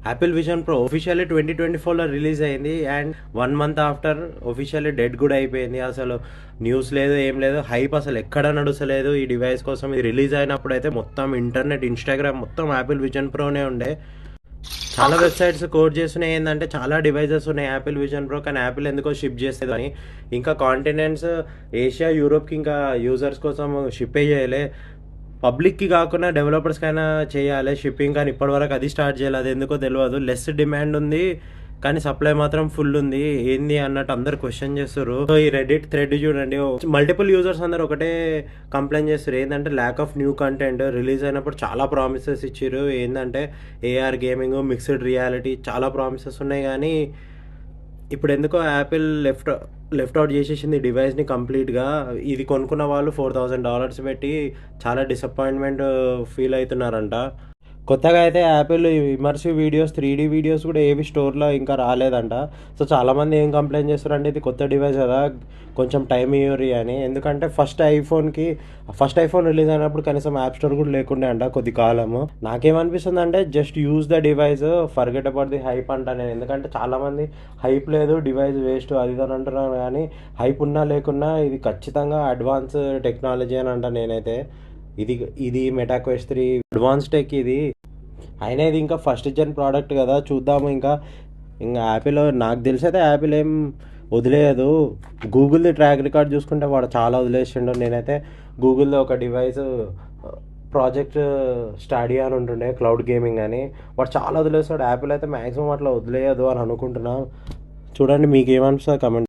Apple vision pro ఒఫిషియల్లీ 2024లో release అయింది and 1 month after ఒఫిషియల్లీ dead కూడా అయిపోయింది. అసలు న్యూస్ లేదు, ఏం లేదు, హైప్ అసలు ఎక్కడ నడుస్తలేదు ఈ డివైస్ కోసం. ఇది రిలీజ్ అయినప్పుడు అయితే మొత్తం ఇంటర్నెట్, ఇన్స్టాగ్రామ్ మొత్తం యాపిల్ విజన్ ప్రోనే ఉండే. చాలా వెబ్సైట్స్ కోడ్ చేస్తున్నాయి ఏంటంటే చాలా డివైజెస్ ఉన్నాయి యాపిల్ విజన్ ప్రో, కానీ యాపిల్ ఎందుకో షిప్ చేస్తుంది అని. ఇంకా కాంటినెంట్స్ ఏషియా, యూరోప్కి ఇంకా యూజర్స్ కోసం షిప్పే చేయలే. పబ్లిక్కి కాకుండా డెవలపర్స్కైనా చేయాలి షిప్పింగ్, కానీ ఇప్పటివరకు అది స్టార్ట్ చేయాలి. అది ఎందుకో తెలియదు. లెస్ డిమాండ్ ఉంది కానీ సప్లై మాత్రం ఫుల్ ఉంది. ఏంది అన్నట్టు అందరు క్వశ్చన్ చేస్తారు. సో ఈ రెడిట్ థ్రెడ్ చూడండి, మల్టిపుల్ యూజర్స్ అందరు ఒకటే కంప్లైంట్ చేస్తారు. ఏంటంటే lack of new content. Release అయినప్పుడు చాలా ప్రామిసెస్ ఇచ్చారు. ఏంటంటే ఏఆర్ గేమింగ్, మిక్స్డ్ రియాలిటీ, చాలా ప్రామిసెస్ ఉన్నాయి. కానీ ఇప్పుడు ఎందుకో యాపిల్ లెఫ్ట్ అవుట్ చేసేసింది డివైస్ని కంప్లీట్గా. ఇది కొనుక్కున్న వాళ్ళు $4,000 పెట్టి చాలా డిసప్పాయింట్మెంట్ ఫీల్ అవుతున్నారంట. కొత్తగా అయితే Apple immersive videos, 3D videos కూడా ఏవి స్టోర్లో ఇంకా రాలేదంట. సో చాలామంది ఏం కంప్లైంట్ చేస్తారంటే ఇది కొత్త డివైస్ కదా, కొంచెం టైం ఇవ్వరి అని. ఎందుకంటే ఫస్ట్ ఐఫోన్ రిలీజ్ అయినప్పుడు కనీసం యాప్ స్టోర్ కూడా లేకుండే అంట కొద్ది కాలము. నాకేమనిపిస్తుంది అంటే just use the device, forget about the hype అంట నేను. ఎందుకంటే చాలామంది హైప్ లేదు, డివైస్ వేస్ట్ అది ఇది అని అంటున్నారు. కానీ హైప్ ఉన్నా లేకున్నా ఇది ఖచ్చితంగా అడ్వాన్స్ టెక్నాలజీ అని అంట నేనైతే. ఇది మెటా క్వెస్ట్ 3 అడ్వాన్స్ టెక్ ఇది. అయినా ఇది ఇంకా ఫస్ట్ జెన్ ప్రోడక్ట్ కదా, చూద్దాము. ఇంకా యాపిల్ నాకు తెలిసి అయితే యాపిల్ ఏం వదిలేయదు. గూగుల్ది ట్రాక్ రికార్డ్ చూసుకుంటే వాడు చాలా వదిలేసిండు. నేనైతే గూగుల్ది ఒక డివైస్ ప్రాజెక్ట్ స్టడీ అని ఉంటుండే, క్లౌడ్ గేమింగ్ అని, వాడు చాలా వదిలేస్తాడు. యాపిల్ అయితే మ్యాక్సిమం అట్లా వదిలేయదు అని అనుకుంటున్నా. చూడండి మీకు ఏమనిపిస్తుంది కమెంట్.